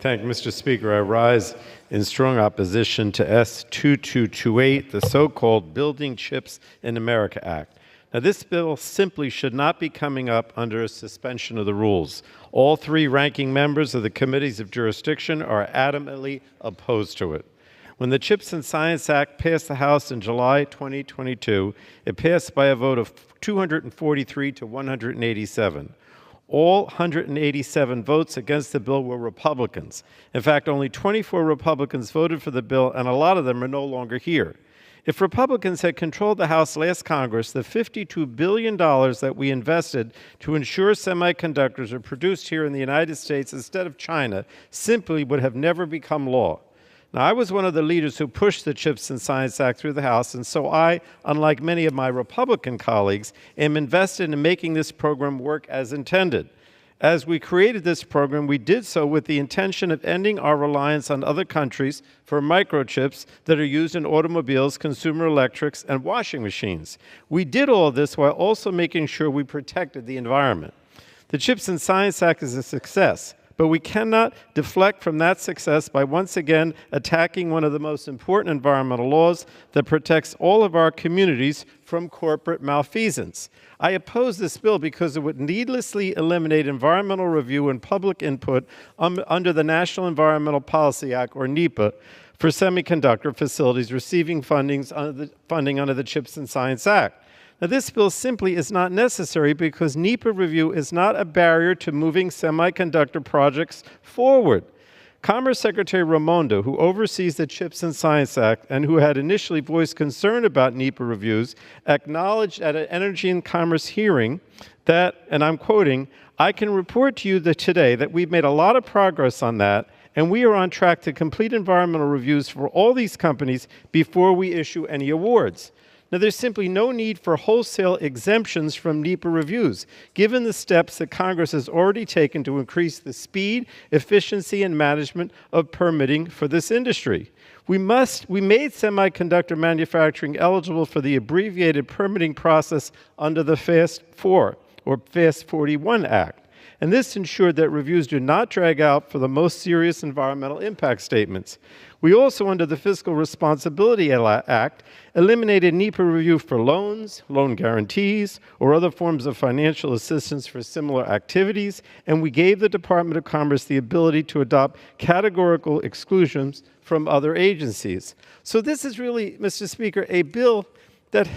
Thank you, Mr. Speaker. I rise in strong opposition to S2228, the so-called Building Chips in America Act. Now, this bill simply should not be coming up under a suspension of the rules. All three ranking members of the committees of jurisdiction are adamantly opposed to it. When the Chips and Science Act passed the House in July 2022, it passed by a vote of 243 to 187. All 187 votes against the bill were Republicans. In fact, only 24 Republicans voted for the bill, and a lot of them are no longer here. If Republicans had controlled the House last Congress, the $52 billion that we invested to ensure semiconductors are produced here in the United States instead of China simply would have never become law. Now, I was one of the leaders who pushed the Chips and Science Act through the House, and so I, unlike many of my Republican colleagues, am invested in making this program work as intended. As we created this program, we did so with the intention of ending our reliance on other countries for microchips that are used in automobiles, consumer electrics, and washing machines. We did all of this while also making sure we protected the environment. The Chips and Science Act is a success, but we cannot deflect from that success by once again attacking one of the most important environmental laws that protects all of our communities from corporate malfeasance. I oppose this bill because it would needlessly eliminate environmental review and public input under the National Environmental Policy Act, or NEPA, for semiconductor facilities receiving funding under the Chips and Science Act. Now, this bill simply is not necessary because NEPA review is not a barrier to moving semiconductor projects forward. Commerce Secretary Raimondo, who oversees the Chips and Science Act and who had initially voiced concern about NEPA reviews, acknowledged at an Energy and Commerce hearing that, and I'm quoting, "I can report to you today that we've made a lot of progress on that, and we are on track to complete environmental reviews for all these companies before we issue any awards." Now, there's simply no need for wholesale exemptions from NEPA reviews, given the steps that Congress has already taken to increase the speed, efficiency, and management of permitting for this industry. We made semiconductor manufacturing eligible for the abbreviated permitting process under the FAST-4, or FAST-41 Act. And this ensured that reviews do not drag out for the most serious environmental impact statements. We also, under the Fiscal Responsibility Act, eliminated NEPA review for loans, loan guarantees, or other forms of financial assistance for similar activities, and we gave the Department of Commerce the ability to adopt categorical exclusions from other agencies. So this is really, Mr. Speaker, a bill that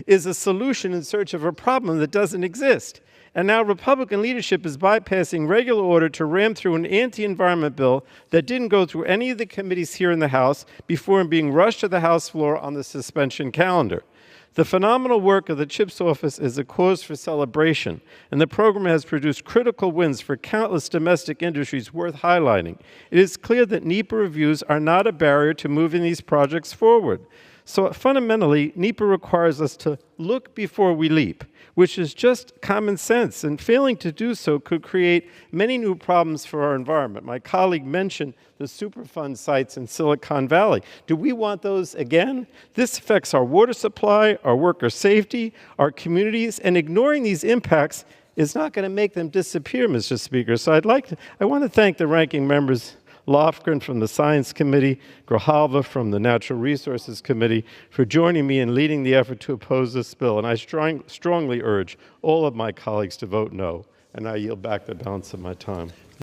is a solution in search of a problem that doesn't exist. And now Republican leadership is bypassing regular order to ram through an anti-environment bill that didn't go through any of the committees here in the House before being rushed to the House floor on the suspension calendar. The phenomenal work of the CHIPS office is a cause for celebration, and the program has produced critical wins for countless domestic industries worth highlighting. It is clear that NEPA reviews are not a barrier to moving these projects forward. So fundamentally, NEPA requires us to look before we leap, which is just common sense, and failing to do so could create many new problems for our environment. My colleague mentioned the Superfund sites in Silicon Valley. Do we want those again? This affects our water supply, our worker safety, our communities, and ignoring these impacts is not going to make them disappear, Mr. Speaker. So I want to thank the ranking members, Lofgren from the Science Committee, Grijalva from the Natural Resources Committee, for joining me in leading the effort to oppose this bill. And I strongly urge all of my colleagues to vote no. And I yield back the balance of my time.